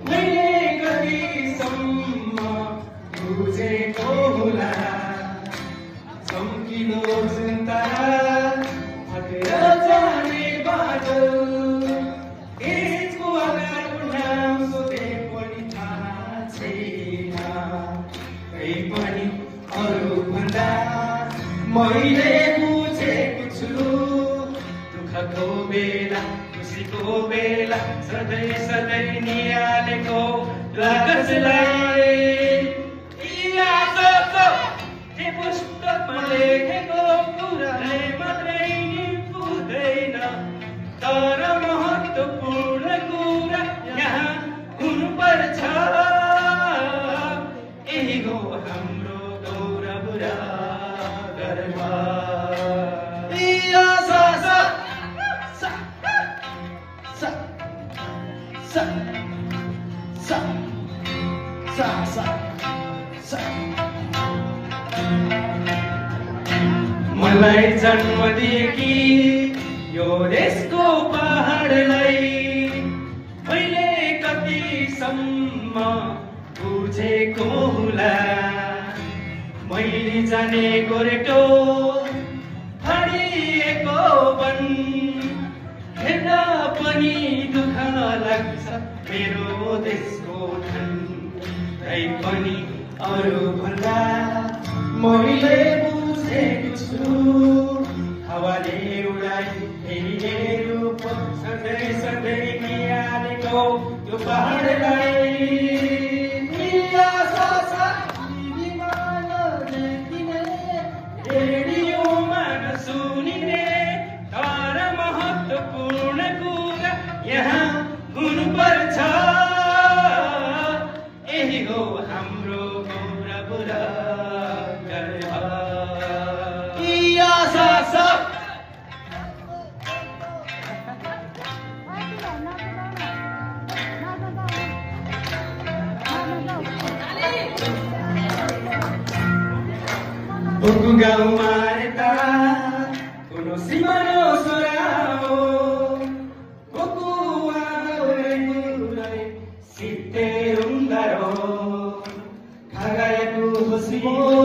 मैले कतिसम्म बुझेको होला चम्किलो जुन तारा हटेर जाने बाटो यसको आकारको नाम सोधे पनि थाहा छैन कहीँ पनि अरूभन्दा मैले बुझेको छु दुःखको बेला खुसीको बेला सधैँ सधैँ निहालेको आकाशलाई पुस्तकमा लेखेको कुराले मात्रै पुग्दैन तर महत्त्वपूर्ण कुरा यहाँ हुनुपर्छ यही हो हाम्रो गौरव र गर्व मलाई जन्म दिएकी यो देशको पहाडलाई मैले कतिसम्म बुझेको होला मैले जाने गोरेटो हरिएको वन हेर्दा पनि दुःख लाग्छ मेरो देशको धन तै पनि अरूभन्दा मैले बुझेको छु हावाले उडाई फेरि रूप सधैँ सधैँ निहालेको त्यो पहाडलाई रेडियोमा नसुनिने तर महत्त्वपूर्ण कुरा यहाँ हुनुपर्छ यही हो हाम्रो गौरव र गर्व बुकु गाउँमा रेता कुनो सिमानो सोराओ बुकु आउरै सिते रुंगारो खागायकु होसिमो